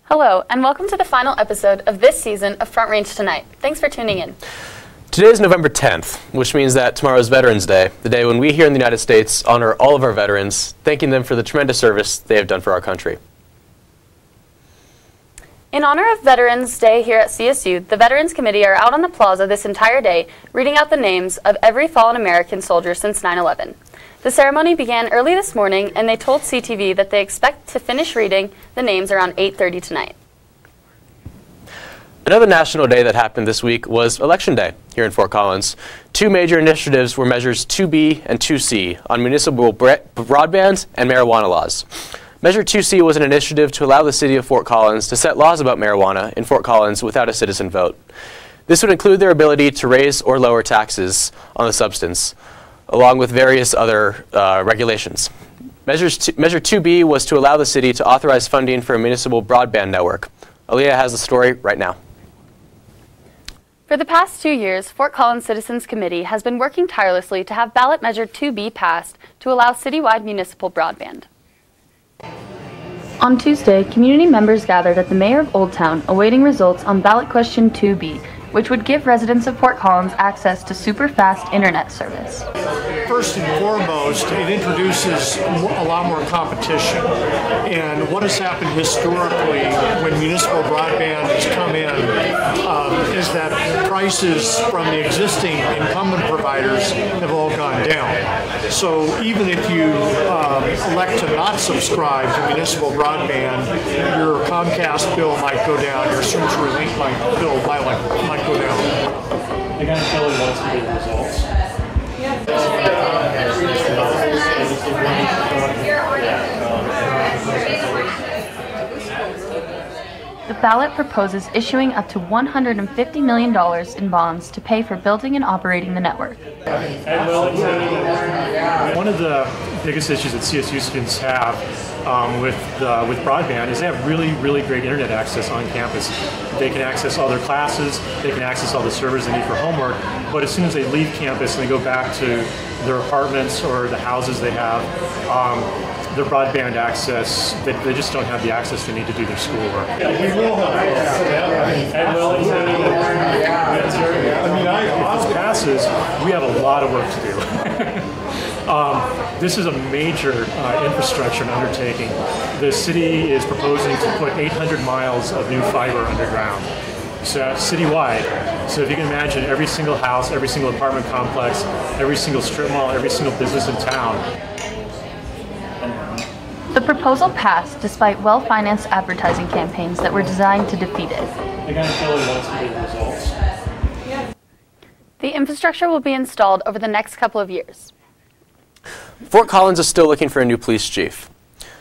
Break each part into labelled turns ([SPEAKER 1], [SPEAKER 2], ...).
[SPEAKER 1] Hello, and welcome to the final episode of this season of Front Range Tonight. Thanks for tuning in.
[SPEAKER 2] Today is November 10th, which means that tomorrow is Veterans Day, the day when we here in the United States honor all of our veterans, thanking them for the tremendous service they have done for our country.
[SPEAKER 1] In honor of Veterans Day here at CSU, the Veterans Committee are out on the plaza this entire day, reading out the names of every fallen American soldier since 9/11. The ceremony began early this morning, and they told CTV that they expect to finish reading the names around 8:30 tonight.
[SPEAKER 2] Another national day that happened this week was Election Day here in Fort Collins. Two major initiatives were Measures 2B and 2C on municipal broadband and marijuana laws. Measure 2C was an initiative to allow the city of Fort Collins to set laws about marijuana in Fort Collins without a citizen vote. This would include their ability to raise or lower taxes on the substance, along with various other regulations. Measure 2B was to allow the city to authorize funding for a municipal broadband network. Aaliyah has the story right now.
[SPEAKER 1] For the past 2 years, Fort Collins Citizens Committee has been working tirelessly to have ballot measure 2B passed to allow citywide municipal broadband. On Tuesday, community members gathered at the Mayor of Old Town awaiting results on ballot question 2B, which would give residents of Fort Collins access to super-fast internet service.
[SPEAKER 3] First and foremost, it introduces a lot more competition. And what has happened historically when municipal broadband has come in is that prices from the existing incumbent providers have all gone down. So even if you elect to not subscribe to municipal broadband, your Comcast bill might go down, your CenturyLink bill might go down.
[SPEAKER 4] I kind of tell you what's going to be the results.
[SPEAKER 1] The ballot proposes issuing up to $150 million in bonds to pay for building and operating the network.
[SPEAKER 4] One of the biggest issues that CSU students have with broadband is they have really great internet access on campus. They can access all their classes, they can access all the servers they need for homework, but as soon as they leave campus and they go back to their apartments or the houses they have, their broadband access, they just don't have the access they need to do their schoolwork.
[SPEAKER 3] If this
[SPEAKER 4] passes, we have a lot of work to do. This is a major infrastructure undertaking. The city is proposing to put 800 miles of new fiber underground. So citywide. So if you can imagine every single house, every single apartment complex, every single strip mall, every single business in town.
[SPEAKER 1] The proposal passed despite well-financed advertising campaigns that were designed to defeat it.
[SPEAKER 4] I kind of tell you what's going to be the results.
[SPEAKER 1] The infrastructure will be installed over the next couple of years.
[SPEAKER 2] Fort Collins is still looking for a new police chief.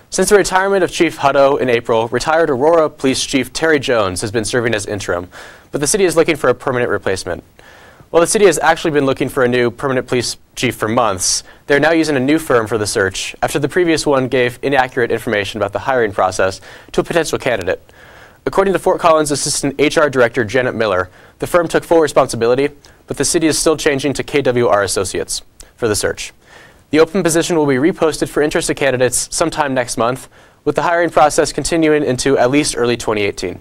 [SPEAKER 2] Since the retirement of Chief Hutto in April, retired Aurora Police Chief Terry Jones has been serving as interim, but the city is looking for a permanent replacement. While the city has actually been looking for a new permanent police chief for months, they're now using a new firm for the search after the previous one gave inaccurate information about the hiring process to a potential candidate. According to Fort Collins Assistant HR Director Janet Miller, the firm took full responsibility, but the city is still changing to KWR Associates for the search. The open position will be reposted for interested candidates sometime next month, with the hiring process continuing into at least early 2018.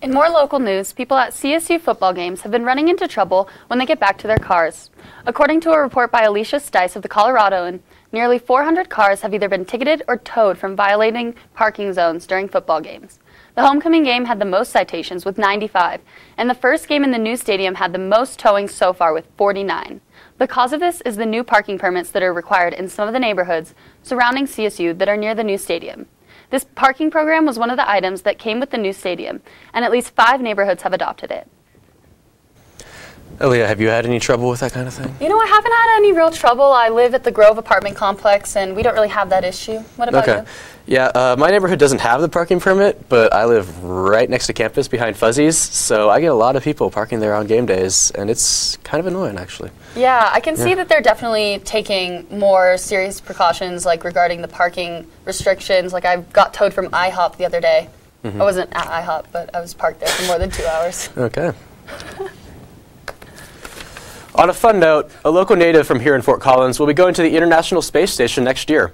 [SPEAKER 1] In more local news, people at CSU football games have been running into trouble when they get back to their cars. According to a report by Alicia Stice of the Coloradoan, nearly 400 cars have either been ticketed or towed from violating parking zones during football games. The homecoming game had the most citations with 95, and the first game in the new stadium had the most towing so far with 49. The cause of this is the new parking permits that are required in some of the neighborhoods surrounding CSU that are near the new stadium. This parking program was one of the items that came with the new stadium, and at least 5 neighborhoods have adopted it.
[SPEAKER 2] Aaliyah, have you had any trouble with that kind of thing?
[SPEAKER 1] You know, I haven't had any real trouble. I live at the Grove apartment complex, and we don't really have that issue. What about you?
[SPEAKER 2] Yeah, my neighborhood doesn't have the parking permit, but I live right next to campus behind Fuzzy's, so I get a lot of people parking there on game days, and it's kind of annoying, actually.
[SPEAKER 1] Yeah, I can see that they're definitely taking more serious precautions, like regarding the parking restrictions. Like I got towed from IHOP the other day. I wasn't at IHOP, but I was parked there for more than 2 hours.
[SPEAKER 2] Okay. On a fun note, a local native from here in Fort Collins will be going to the International Space Station next year.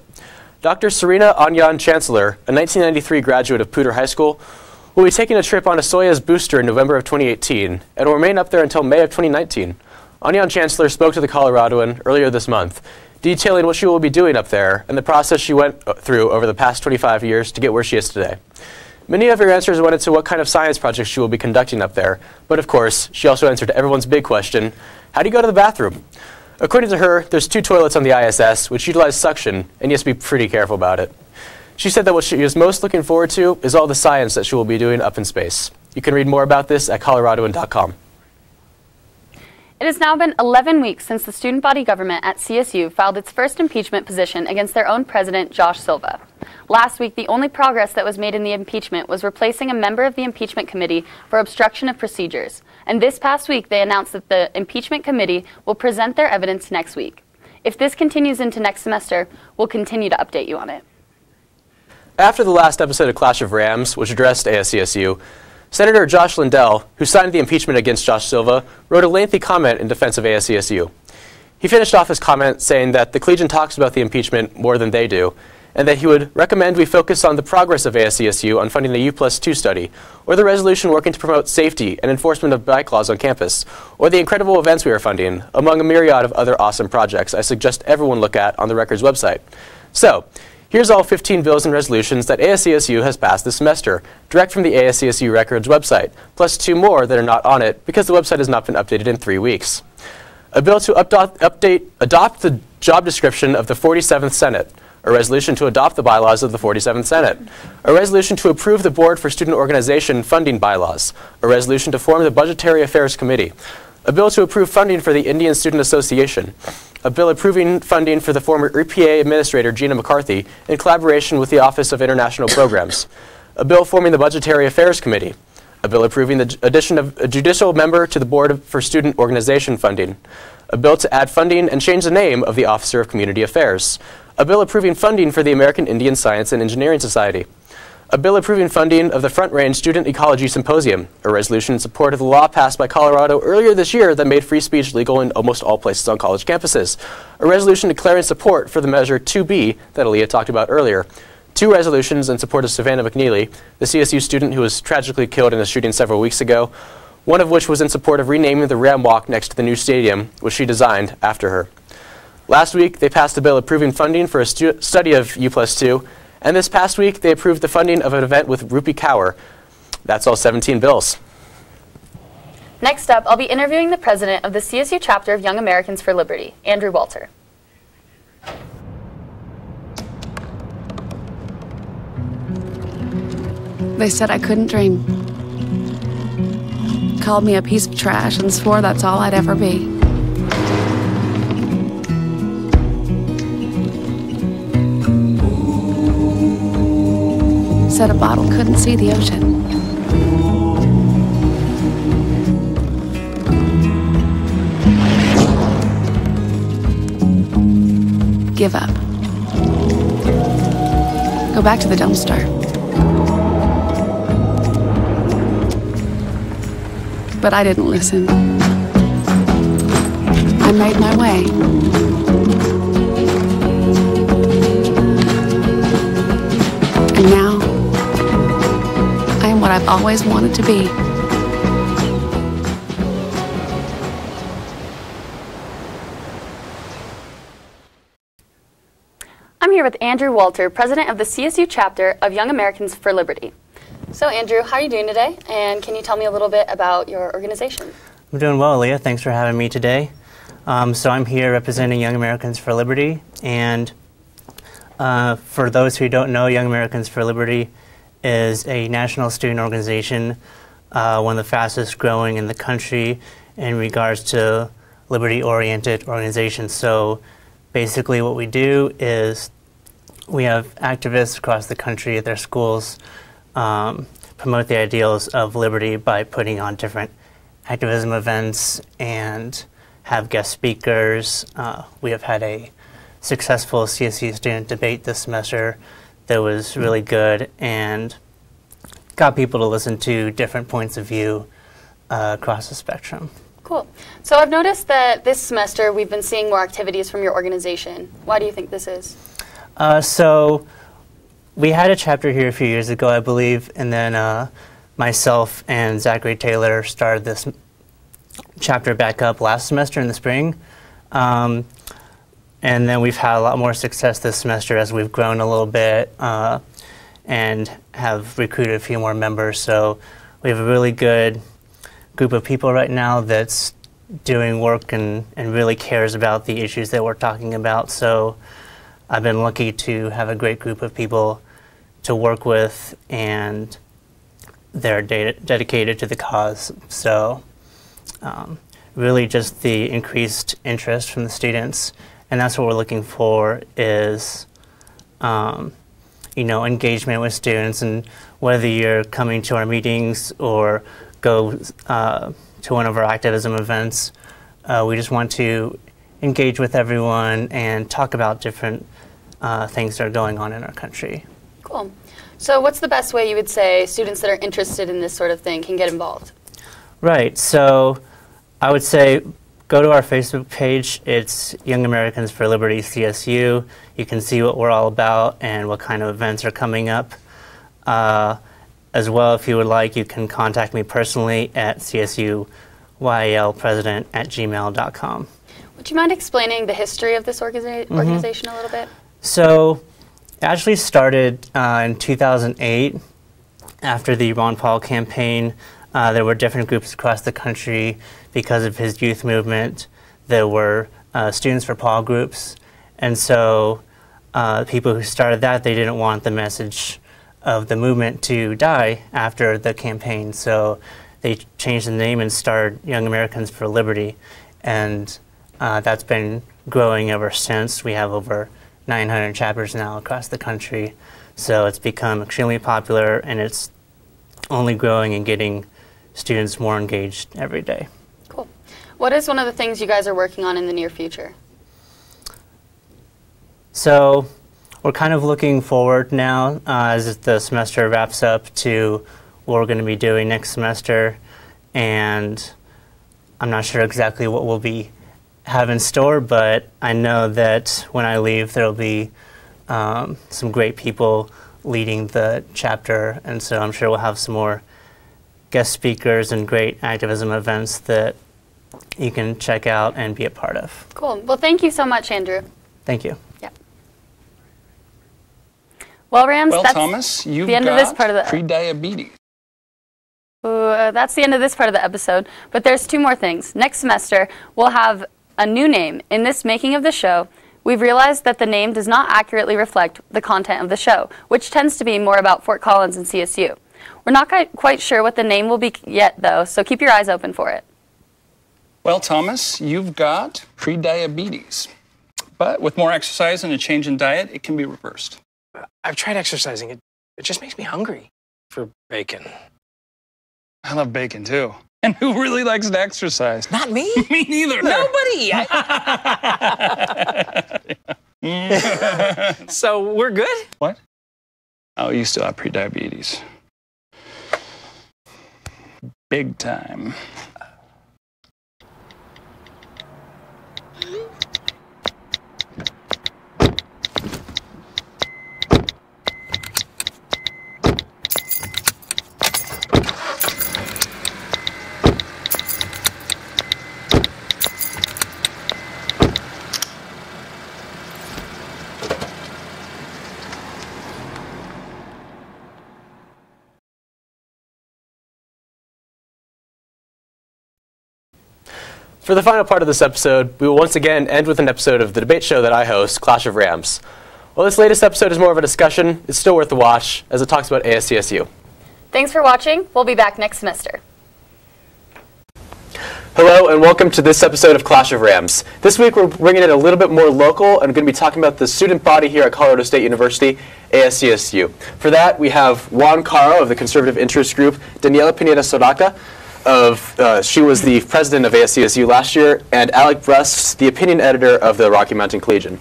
[SPEAKER 2] Dr. Serena Anyan Chancellor, a 1993 graduate of Poudre High School, will be taking a trip on a Soyuz booster in November of 2018 and will remain up there until May of 2019. Anyan Chancellor spoke to the Coloradoan earlier this month, detailing what she will be doing up there and the process she went through over the past 25 years to get where she is today. Many of her answers went into what kind of science projects she will be conducting up there, but of course, she also answered everyone's big question, how do you go to the bathroom? According to her, there's 2 toilets on the ISS, which utilize suction, and you have to be pretty careful about it. She said that what she is most looking forward to is all the science that she will be doing up in space. You can read more about this at coloradoan.com.
[SPEAKER 1] It has now been 11 weeks since the student body government at CSU filed its first impeachment petition against their own president, Josh Silva. Last week, the only progress that was made in the impeachment was replacing a member of the impeachment committee for obstruction of procedures. And this past week, they announced that the impeachment committee will present their evidence next week. If this continues into next semester, we'll continue to update you on it.
[SPEAKER 2] After the last episode of Clash of Rams, which addressed ASCSU, Senator Josh Lindell, who signed the impeachment against Josh Silva, wrote a lengthy comment in defense of ASCSU. He finished off his comment saying that the Collegian talks about the impeachment more than they do, and that he would recommend we focus on the progress of ASCSU on funding the U+2 study, or the resolution working to promote safety and enforcement of bike laws on campus, or the incredible events we are funding, among a myriad of other awesome projects I suggest everyone look at on the Record's website. So, here's all 15 bills and resolutions that ASCSU has passed this semester, direct from the ASCSU Records website, plus 2 more that are not on it because the website has not been updated in 3 weeks. A bill to adopt the job description of the 47th Senate, a resolution to adopt the bylaws of the 47th Senate, a resolution to approve the Board for Student Organization funding bylaws, a resolution to form the Budgetary Affairs Committee, a bill to approve funding for the Indian Student Association, a bill approving funding for the former EPA Administrator Gina McCarthy in collaboration with the Office of International Programs, a bill forming the Budgetary Affairs Committee, a bill approving the addition of a judicial member to the Board for Student Organization funding, a bill to add funding and change the name of the Officer of Community Affairs, a bill approving funding for the American Indian Science and Engineering Society, a bill approving funding of the Front Range Student Ecology Symposium, a resolution in support of the law passed by Colorado earlier this year that made free speech legal in almost all places on college campuses, a resolution declaring support for the Measure 2B that Aaliyah talked about earlier, 2 resolutions in support of Savannah McNeely, the CSU student who was tragically killed in a shooting several weeks ago, one of which was in support of renaming the Ram Walk next to the new stadium, which she designed after her. Last week, they passed a bill approving funding for a study of U+2, and this past week, they approved the funding of an event with Rupi Kaur. That's all 17 bills.
[SPEAKER 1] Next up, I'll be interviewing the president of the CSU chapter of Young Americans for Liberty, Andrew Walter.
[SPEAKER 5] They said I couldn't dream. Called me a piece of trash and swore that's all I'd ever be. Said a bottle couldn't see the ocean. Give up. Go back to the dumpster. But I didn't listen. I made my way. And now, I am what I've always wanted to be.
[SPEAKER 1] I'm here with Andrew Walter, president of the CSU chapter of Young Americans for Liberty. So Andrew, how are you doing today? And can you tell me a little bit about your organization?
[SPEAKER 6] I'm doing well, Leah. Thanks for having me today. So I'm here representing Young Americans for Liberty, and for those who don't know, Young Americans for Liberty is a national student organization, one of the fastest growing in the country in regards to liberty-oriented organizations. So basically what we do is we have activists across the country at their schools promote the ideals of liberty by putting on different activism events and have guest speakers. We have had a successful CSU student debate this semester that was really good and got people to listen to different points of view across the spectrum.
[SPEAKER 1] Cool. So I've noticed that this semester we've been seeing more activities from your organization. Why do you think this is?
[SPEAKER 6] So we had a chapter here a few years ago, I believe, and then myself and Zachary Taylor started this chapter back up last semester in the spring. And then we've had a lot more success this semester as we've grown a little bit and have recruited a few more members. So we have a really good group of people right now that's doing work and really cares about the issues that we're talking about. So I've been lucky to have a great group of people to work with, and they're dedicated to the cause. So really just the increased interest from the students, and that's what we're looking for is engagement with students. And whether you're coming to our meetings or go to one of our activism events, we just want to engage with everyone and talk about different things that are going on in our country.
[SPEAKER 1] Cool. So what's the best way you would say students that are interested in this sort of thing can get involved?
[SPEAKER 6] Right. So I would say go to our Facebook page. It's Young Americans for Liberty CSU. You can see what we're all about and what kind of events are coming up. As well, if you would like, you can contact me personally at csuyelpresident@gmail.com.
[SPEAKER 1] Would you mind explaining the history of this organization a little bit?
[SPEAKER 6] So it actually started in 2008 after the Ron Paul campaign. There were different groups across the country because of his youth movement. There were Students for Paul groups. And so people who started that, they didn't want the message of the movement to die after the campaign. So they changed the name and started Young Americans for Liberty. And that's been growing ever since. We have over 900 chapters now across the country. So it's become extremely popular, and it's only growing and getting students more engaged every day.
[SPEAKER 1] Cool. What is one of the things you guys are working on in the near future?
[SPEAKER 6] So we're kind of looking forward now as the semester wraps up to what we're going to be doing next semester, and I'm not sure exactly what we'll have in store, but I know that when I leave there will be some great people leading the chapter, and so I'm sure we'll have some more guest speakers and great activism events that you can check out and be a part of.
[SPEAKER 1] Cool. Well, thank you so much, Andrew.
[SPEAKER 6] Thank you.
[SPEAKER 1] Well, Rams,
[SPEAKER 7] well,
[SPEAKER 1] that's
[SPEAKER 7] Thomas, you've
[SPEAKER 1] the end
[SPEAKER 7] got
[SPEAKER 1] of this part of the
[SPEAKER 7] pre-diabetes.
[SPEAKER 1] That's the end of this part of the episode, but there's two more things. Next semester, we'll have a new name. In this making of the show, we've realized that the name does not accurately reflect the content of the show, which tends to be more about Fort Collins and CSU. We're not quite sure what the name will be yet, though, so keep your eyes open for it.
[SPEAKER 7] Well, Thomas, you've got pre-diabetes. But with more exercise and a change in diet, it can be reversed.
[SPEAKER 8] I've tried exercising. It just makes me hungry for bacon.
[SPEAKER 7] I love bacon, too. And who really likes to exercise?
[SPEAKER 8] Not me.
[SPEAKER 7] Me neither.
[SPEAKER 8] Nobody. So we're good?
[SPEAKER 7] What? Oh, you still have pre-diabetes. Big time.
[SPEAKER 2] For the final part of this episode, we will once again end with an episode of the debate show that I host, Clash of Rams. While this latest episode is more of a discussion, it's still worth the watch, as it talks about ASCSU.
[SPEAKER 1] Thanks for watching. We'll be back next semester.
[SPEAKER 2] Hello and welcome to this episode of Clash of Rams. This week we're bringing it a little bit more local and going to be talking about the student body here at Colorado State University, ASCSU. For that, we have Juan Caro of the Conservative Interest Group, Daniela Pineda-Sodaca, she was the president of ASCSU last year, and Alec Brust, the opinion editor of the Rocky Mountain Collegian.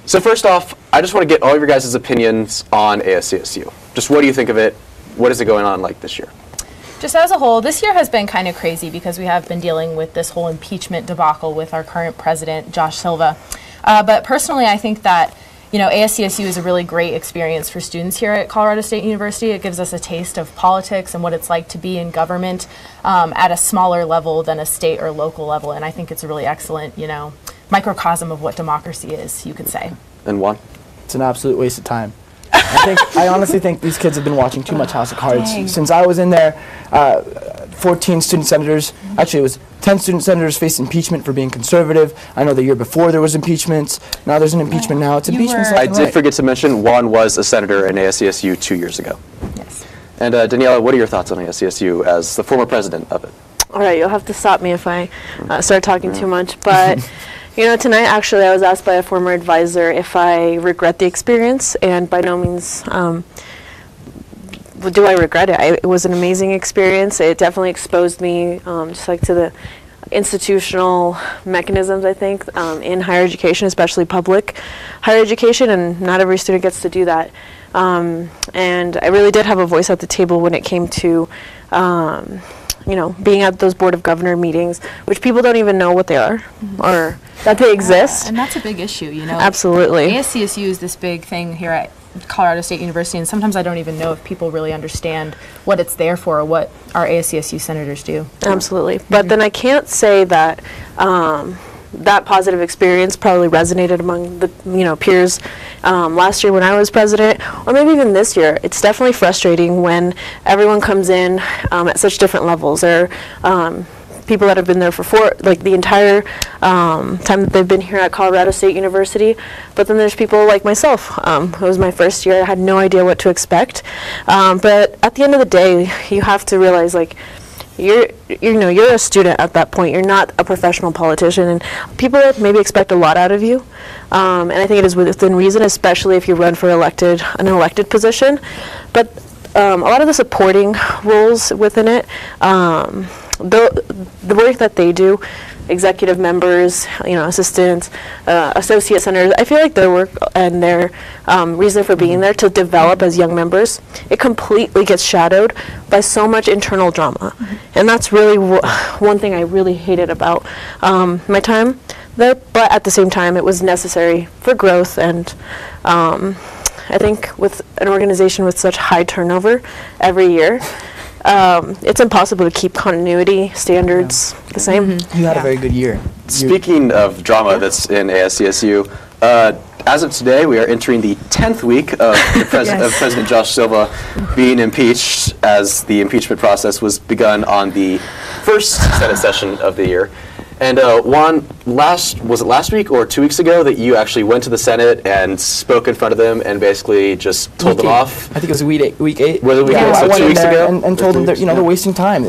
[SPEAKER 2] So first off, I just want to get all of your guys' opinions on ASCSU. Just what do you think of it? What is it going on like this year?
[SPEAKER 9] Just as a whole, this year has been kind of crazy because we have been dealing with this whole impeachment debacle with our current president, Josh Silva. But personally, I think that ASCSU is a really great experience for students here at Colorado State University. It gives us a taste of politics and what it's like to be in government at a smaller level than a state or local level. And I think it's a really excellent, microcosm of what democracy is, you could say.
[SPEAKER 2] And Juan?
[SPEAKER 10] It's an absolute waste of time. I honestly think these kids have been watching too much House of Cards.
[SPEAKER 9] Dang.
[SPEAKER 10] Since I was in there, 14 student senators, actually it was 10 student senators faced impeachment for being conservative. I know the year before there was impeachments. Now there's an impeachment now. It's impeachment.
[SPEAKER 2] I did forget to mention Juan was a senator in ASCSU 2 years ago.
[SPEAKER 9] Yes.
[SPEAKER 2] And Daniela, what are your thoughts on ASCSU as the former president of it?
[SPEAKER 11] All right, you'll have to stop me if I start talking too much, but tonight actually I was asked by a former advisor if I regret the experience, and by no means do I regret it. It was an amazing experience. It definitely exposed me just like to the institutional mechanisms, I think, in higher education, especially public higher education, and not every student gets to do that. And I really did have a voice at the table when it came to being at those Board of Governor meetings, which people don't even know what they are or that they exist.
[SPEAKER 9] And that's a big issue,
[SPEAKER 11] Absolutely.
[SPEAKER 9] ASCSU is this big thing here at Colorado State University, and sometimes I don't even know if people really understand what it's there for or what our ASCSU senators do.
[SPEAKER 11] Absolutely. But then I can't say that that positive experience probably resonated among the peers last year when I was president, or maybe even this year. It's definitely frustrating when everyone comes in at such different levels. There are people that have been there for the entire time that they've been here at Colorado State University, but then there's people like myself. It was my first year. I had no idea what to expect, but at the end of the day, you have to realize you're a student at that point. You're not a professional politician, and people maybe expect a lot out of you. And I think it is within reason, especially if you run for an elected position. But a lot of the supporting roles within it, the work that they do, executive members, assistants, associate senators, I feel like their work and their reason for being there to develop as young members, it completely gets shadowed by so much internal drama. And that's really one thing I really hated about my time there, but at the same time it was necessary for growth. And I think with an organization with such high turnover every year, it's impossible to keep continuity standards the same.
[SPEAKER 10] You had a very good year.
[SPEAKER 2] Speaking of drama that's in ASCSU, as of today, we are entering the 10th week of of President Josh Silva being impeached, as the impeachment process was begun on the first Senate session of the year. And Juan, was it last week or 2 weeks ago that you actually went to the Senate and spoke in front of them and basically just told them off?
[SPEAKER 10] I think it was week 8.
[SPEAKER 2] Was it week 8?
[SPEAKER 10] I
[SPEAKER 2] So
[SPEAKER 10] went
[SPEAKER 2] 2
[SPEAKER 10] in
[SPEAKER 2] weeks
[SPEAKER 10] there
[SPEAKER 2] ago?
[SPEAKER 10] and told them they're wasting time.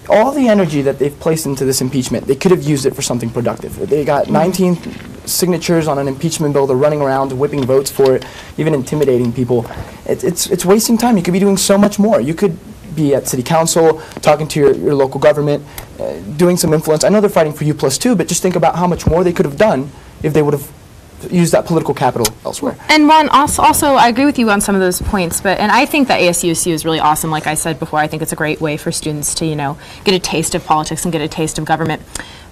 [SPEAKER 10] All the energy that they've placed into this impeachment, they could have used it for something productive. They got 19 signatures on an impeachment bill. They're running around whipping votes for it, even intimidating people. It's wasting time. You could be doing so much more. You could be at city council, talking to your local government, doing some influence. I know they're fighting for U+2, but just think about how much more they could have done if they would have used that political capital elsewhere.
[SPEAKER 9] And Juan, also I agree with you on some of those points, and I think that ASUSU is really awesome. Like I said before, I think it's a great way for students to, get a taste of politics and get a taste of government.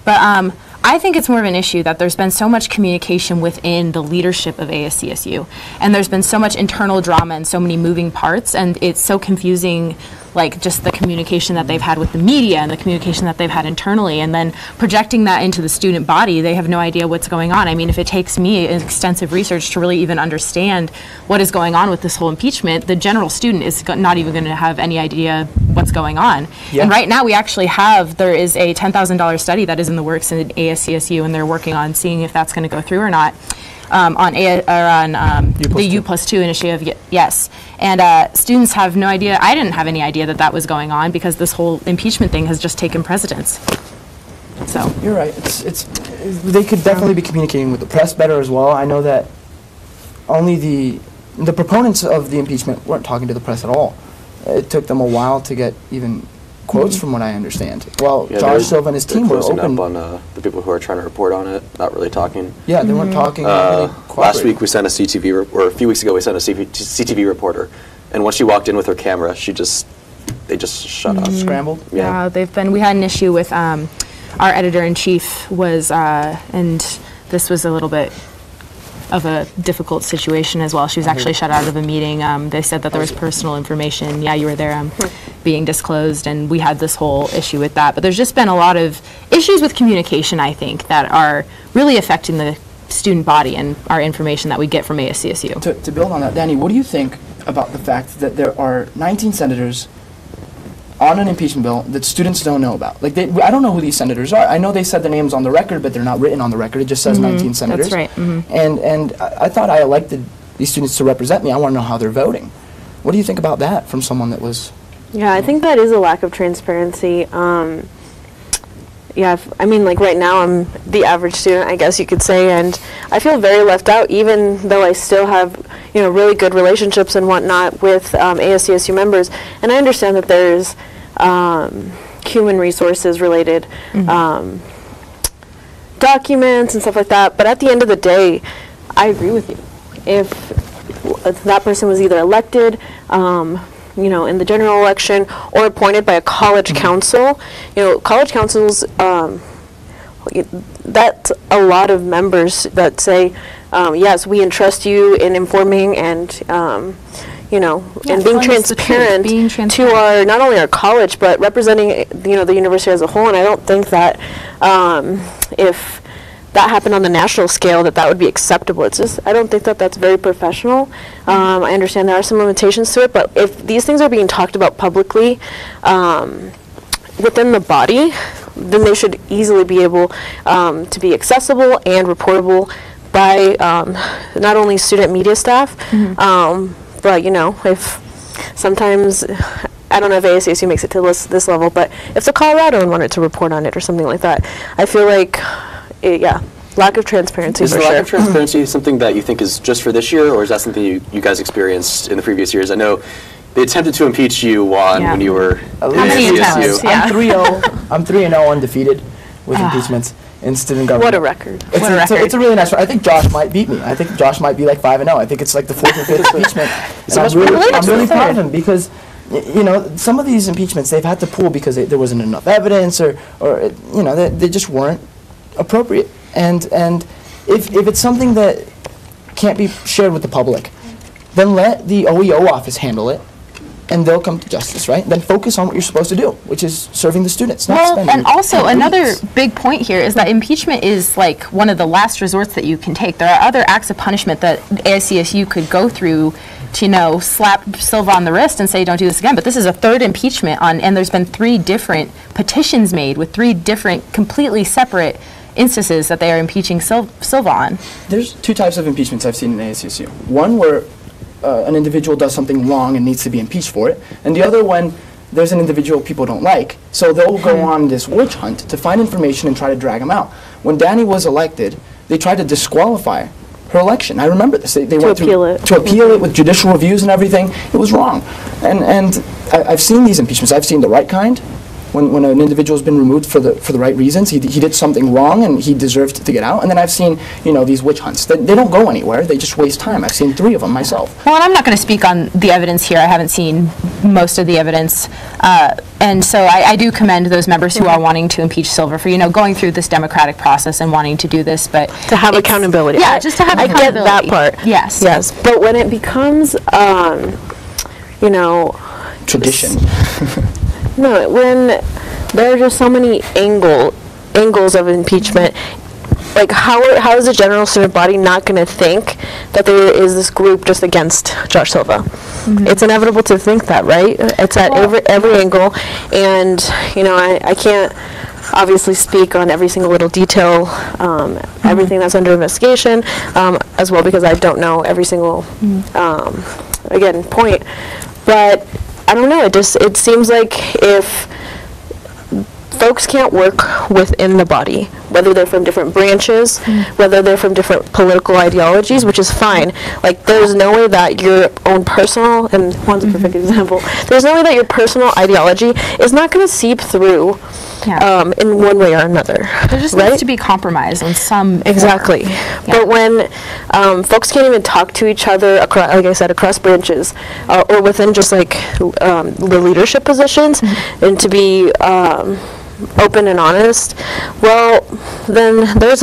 [SPEAKER 9] But I think it's more of an issue that there's been so much communication within the leadership of ASCSU, and there's been so much internal drama and so many moving parts, and it's so confusing, like just the communication that they've had with the media and the communication that they've had internally, and then projecting that into the student body. They have no idea what's going on. I mean, if it takes me extensive research to really even understand what is going on with this whole impeachment, the general student is not even going to have any idea what's going on. Yeah. And right now we actually there is a $10,000 study that is in the works in ASCSU, and they're working on seeing if that's going to go through or not. On the U+2 initiative, yes. And students have no idea. I didn't have any idea that was going on because this whole impeachment thing has just taken precedence. So
[SPEAKER 10] you're right. They could definitely be communicating with the press better as well. I know that only the proponents of the impeachment weren't talking to the press at all. It took them a while to get even quotes from what I understand. Well,
[SPEAKER 12] Yeah,
[SPEAKER 10] Josh Silva and his team were
[SPEAKER 12] closing
[SPEAKER 10] open.
[SPEAKER 12] up on the people who are trying to report on it, not really talking.
[SPEAKER 10] Yeah, they weren't talking.
[SPEAKER 12] Last week we sent a CTV, or a few weeks ago we sent a CTV reporter, and once she walked in with her camera, they just shut up.
[SPEAKER 10] Scrambled?
[SPEAKER 9] Yeah, we had an issue with our editor-in-chief was, and this was a little bit of a difficult situation as well. She was actually shut out of a meeting. They said that there was personal information. Yeah, you were there, being disclosed, and we had this whole issue with that. But there's just been a lot of issues with communication, I think, that are really affecting the student body and our information that we get from ASCSU.
[SPEAKER 10] To build on that, Danny, what do you think about the fact that there are 19 senators on an impeachment bill that students don't know about? Like, I don't know who these senators are. I know they said their names on the record, but they're not written on the record. It just says 19 senators.
[SPEAKER 9] That's right.
[SPEAKER 10] And I thought I elected these students to represent me. I want to know how they're voting. What do you think about that from someone that was...
[SPEAKER 11] Yeah, I think that is a lack of transparency. Yeah, I mean, like right now I'm the average student, I guess you could say, and I feel very left out, even though I still have, you know, really good relationships and whatnot with ASCSU members. And I understand that there's human resources related documents and stuff like that, but at the end of the day, I agree with you. If that person was either elected, you know, in the general election or appointed by a college council, you know, college councils, that's a lot of members that say, yes, we entrust you in informing and, you know, and being transparent, to our, not only our college, but representing, you know, the university as a whole. And I don't think that if that happened on the national scale, that would be acceptable. It's just, I don't think that that's very professional. I understand there are some limitations to it, but if these things are being talked about publicly within the body, then they should easily be able to be accessible and reportable by not only student media staff, but, you know, if sometimes, I don't know if ASCSU makes it to this level, but if the Coloradoan wanted to report on it or something like that, I feel like, yeah, lack of transparency.
[SPEAKER 12] Is the lack of transparency something that you think is just for this year, or is that something you guys experienced in the previous years? I know they attempted to impeach you, Juan, when you were in CSU.
[SPEAKER 10] I'm 3-0 undefeated with impeachments in student government.
[SPEAKER 11] What a record.
[SPEAKER 10] It's a really nice one. I think Josh might beat me. I think Josh might be like 5-0. I think it's like the 4th or 5th impeachment. And I'm really proud of him because, you know, some of these impeachments they've had to pull because there wasn't enough evidence or you know, they just weren't appropriate. And if it's something that can't be shared with the public, then let the OEO office handle it, and they'll come to justice, right? Then focus on what you're supposed to do, which is serving the students.
[SPEAKER 9] And also another big point here is that impeachment is like one of the last resorts that you can take. There are other acts of punishment that ASCSU could go through to, you know, slap Silva on the wrist and say, don't do this again. But this is a third impeachment and there's been 3 different petitions made with 3 different, completely separate instances that they are impeaching Silva on.
[SPEAKER 10] There's 2 types of impeachments I've seen in ASCSU. One where an individual does something wrong and needs to be impeached for it, and the other when there's an individual people don't like, so they'll go on this witch hunt to find information and try to drag him out. When Danny was elected, they tried to disqualify her election. I remember this. They went to appeal it with judicial reviews and everything. It was wrong. And I've seen these impeachments. I've seen the right kind, when an individual has been removed for the right reasons. He did something wrong and he deserved to get out. And then I've seen, you know, these witch hunts. They don't go anywhere. They just waste time. I've seen 3 of them myself.
[SPEAKER 9] Well, and I'm not going to speak on the evidence here. I haven't seen most of the evidence. And so I do commend those members who are wanting to impeach Silva for, you know, going through this democratic process and wanting to do this. But
[SPEAKER 11] to have accountability.
[SPEAKER 9] Yeah, just to have accountability.
[SPEAKER 11] I get that part.
[SPEAKER 9] Yes.
[SPEAKER 11] Yes. But when it becomes, you know,
[SPEAKER 10] tradition.
[SPEAKER 11] No, when there are just so many angles of impeachment, like how is the general student body not going to think that there is this group just against Josh Silva? It's inevitable to think that, right? It's at every angle, and you know, I can't obviously speak on every single little detail, everything that's under investigation, as well, because I don't know every single again point, but I don't know, it seems like if folks can't work within the body, whether they're from different branches, whether they're from different political ideologies, which is fine. Like, there's no way that your own personal, and Juan's a perfect example, there's no way that your personal ideology is not going to seep through in one way or another.
[SPEAKER 9] There just needs to be compromise on some
[SPEAKER 11] Exactly. But when folks can't even talk to each other, across, like I said, across branches, or within just like the leadership positions, and to be open and honest, well, then there's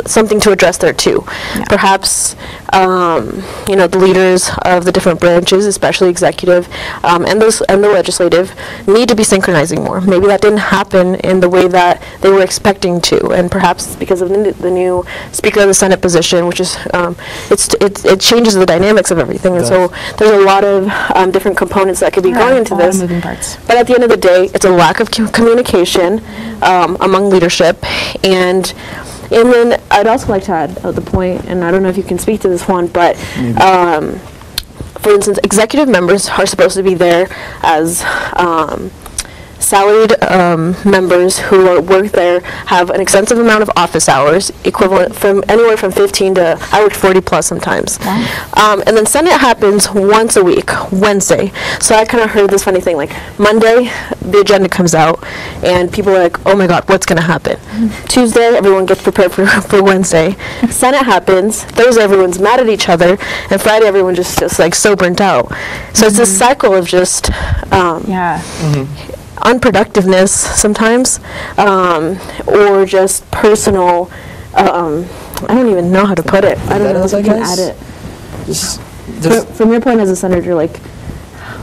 [SPEAKER 11] something to address there too. Perhaps you know, the leaders of the different branches, especially executive and the legislative, need to be synchronizing more. Maybe that didn't happen in the way that they were expecting to, and perhaps because of the new Speaker of the Senate position, which is it changes the dynamics of everything, and so there's a lot of different components that could be going into this.
[SPEAKER 9] Moving parts.
[SPEAKER 11] But at the end of the day, it's a lack of communication among leadership, and then I'd also like to add the point, and I don't know if you can speak to this one, but for instance, executive members are supposed to be there as salaried members who work there, have an extensive amount of office hours, equivalent from anywhere from 15 to, I work 40 plus sometimes. Wow. And then Senate happens once a week, Wednesday. So I kind of heard this funny thing, like Monday, the agenda comes out, and people are like, oh my God, what's going to happen? Tuesday, everyone gets prepared for Wednesday. Senate happens, Thursday, everyone's mad at each other, and Friday, everyone just like so burnt out. So it's this cycle of just, unproductiveness sometimes, or just personal, I don't even know how to put it. I don't know if I can add it. From your point as a senator, like,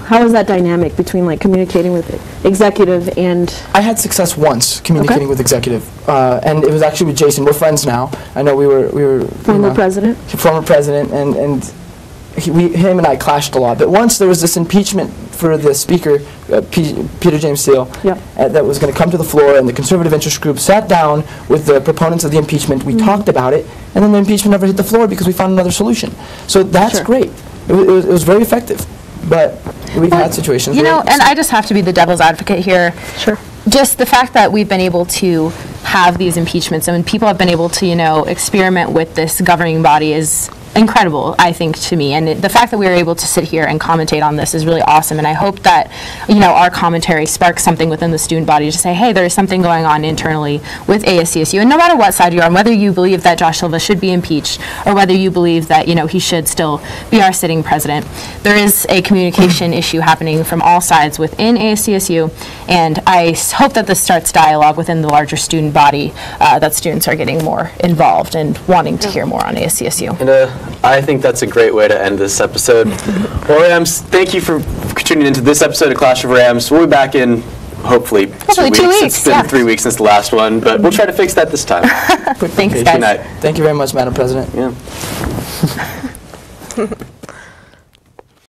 [SPEAKER 11] how is that dynamic between like communicating with executive and...
[SPEAKER 10] I had success once communicating with executive, and it was actually with Jason. We're friends now. I know we were
[SPEAKER 11] former president,
[SPEAKER 10] and him and I clashed a lot. But once there was this impeachment for the speaker, Peter James Steele, that was going to come to the floor, and the conservative interest group sat down with the proponents of the impeachment. We talked about it, and then the impeachment never hit the floor because we found another solution. So that's great. It was very effective. But we've had situations,
[SPEAKER 9] you know, and I just have to be the devil's advocate here.
[SPEAKER 11] Sure.
[SPEAKER 9] Just the fact that we've been able to have these impeachments, and people have been able to, you know, experiment with this governing body is incredible, I think, to me. And the fact that we were able to sit here and commentate on this is really awesome. And I hope that, you know, our commentary sparks something within the student body to say, hey, there's something going on internally with ASCSU. And no matter what side you're on, whether you believe that Josh Silva should be impeached or whether you believe that, you know, he should still be our sitting president, there is a communication issue happening from all sides within ASCSU. And I hope that this starts dialogue within the larger student body, that students are getting more involved and wanting to hear more on ASCSU.
[SPEAKER 12] And I think that's a great way to end this episode. Well, Rams, thank you for tuning into this episode of Clash of Rams. We'll be back in, hopefully 2 weeks. It's been 3 weeks since the last one, but we'll try to fix that this time.
[SPEAKER 9] Thanks, guys.
[SPEAKER 12] Good night.
[SPEAKER 10] Thank you very much, Madam President.
[SPEAKER 12] Yeah.